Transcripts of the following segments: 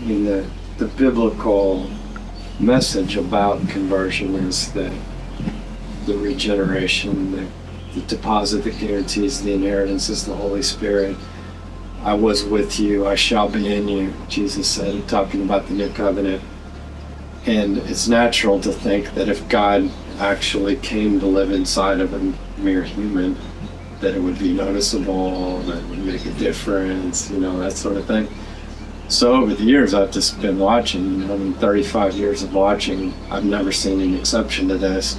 mean, the biblical message about conversion is that the regeneration, the deposit that guarantees the inheritance is the Holy Spirit. I was with you, I shall be in you, Jesus said, talking about the new covenant. And it's natural to think that if God actually came to live inside of a mere human, that it would be noticeable, that it would make a difference, that sort of thing. So over the years, I've just been watching, 35 years of watching, I've never seen an exception to this.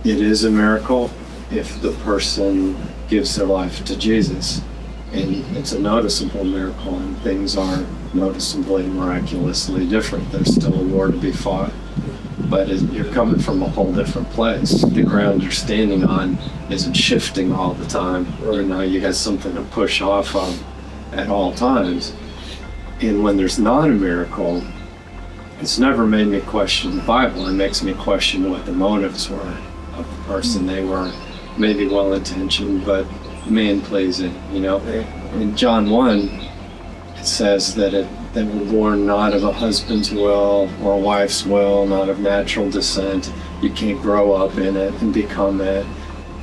It is a miracle if the person gives their life to Jesus. And it's a noticeable miracle, and things are noticeably, miraculously different. There's still a war to be fought, but you're coming from a whole different place. The ground you're standing on isn't shifting all the time. You got something to push off of at all times. And when there's not a miracle, it's never made me question the Bible. It makes me question what the motives were of the person. They were maybe well-intentioned, but man-pleasing, In John 1, it says that they were born not of a husband's will or a wife's will, not of natural descent. You can't grow up in it and become it.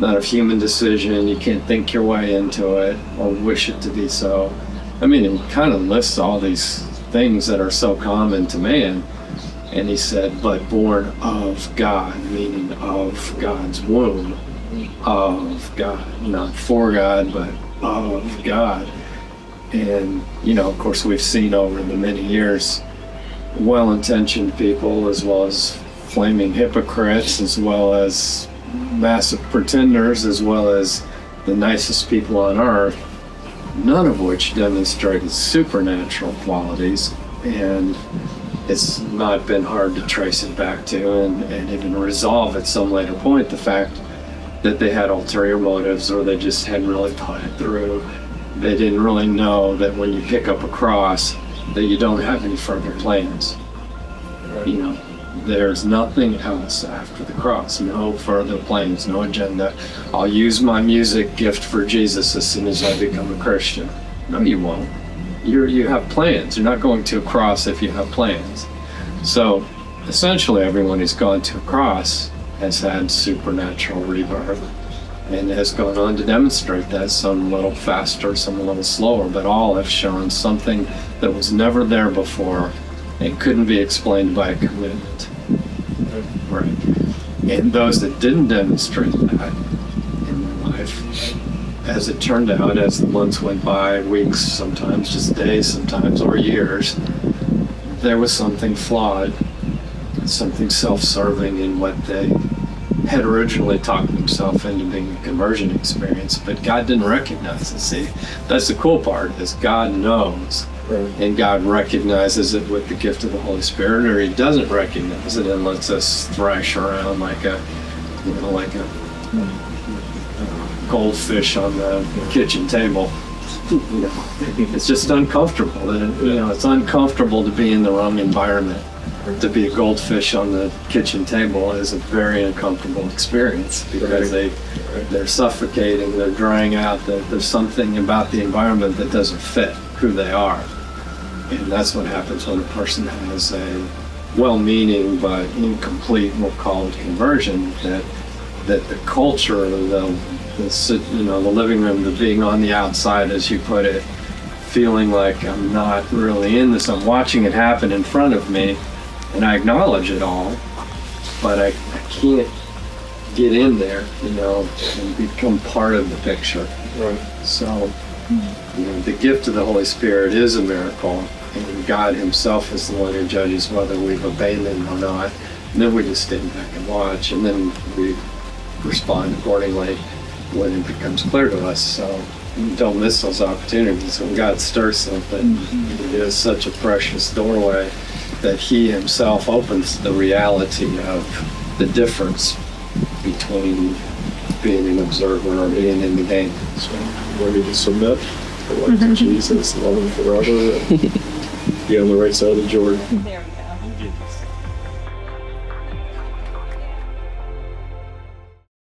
Not of human decision. You can't think your way into it or wish it to be so. It kind of lists all these things that are so common to man. And he said, but born of God, meaning of God's womb, of God, not for God, but of God. And, of course, we've seen over the many years well-intentioned people, as well as flaming hypocrites, as well as massive pretenders, as well as the nicest people on earth, none of which demonstrated supernatural qualities. And it's not been hard to trace it back to and even resolve at some later point the fact that they had ulterior motives, or they just hadn't really thought it through. They didn't really know that when you pick up a cross, that you don't have any further plans. There's nothing else after the cross, no further plans, no agenda. I'll use my music gift for Jesus as soon as I become a Christian. No, you won't. You have plans. You're not going to a cross if you have plans. So essentially everyone who's gone to a cross has had supernatural rebirth and has gone on to demonstrate that, some a little faster, some a little slower, but all have shown something that was never there before and couldn't be explained by a commitment. Right. And those that didn't demonstrate that in their life, as it turned out, as the months went by, weeks, sometimes just days, sometimes, or years, there was something flawed, something self-serving in what they had originally talked themselves into being a conversion experience, but God didn't recognize it. See, that's the cool part, is God knows, and God recognizes it with the gift of the Holy Spirit, or he doesn't recognize it and lets us thrash around like a goldfish on the kitchen table. It's just uncomfortable. It's uncomfortable to be in the wrong environment. To be a goldfish on the kitchen table is a very uncomfortable experience, because they're suffocating, they're drying out, there's something about the environment that doesn't fit who they are. And that's what happens when a person has a well-meaning but incomplete, we'll call it conversion, that the culture, the living room, the being on the outside, as you put it, feeling like I'm not really in this, I'm watching it happen in front of me, and I acknowledge it all, but I can't get in there, and become part of the picture. Right. So, the gift of the Holy Spirit is a miracle, and God himself is the one who judges whether we've abandoned or not. And then we just stand back and watch, and then we respond accordingly when it becomes clear to us. So don't miss those opportunities. When God stirs something, it is such a precious doorway that he himself opens the reality of the difference between being an observer or being in the game. So we're ready to submit our life to Jesus, love him forever, and be on the right side of the Jordan.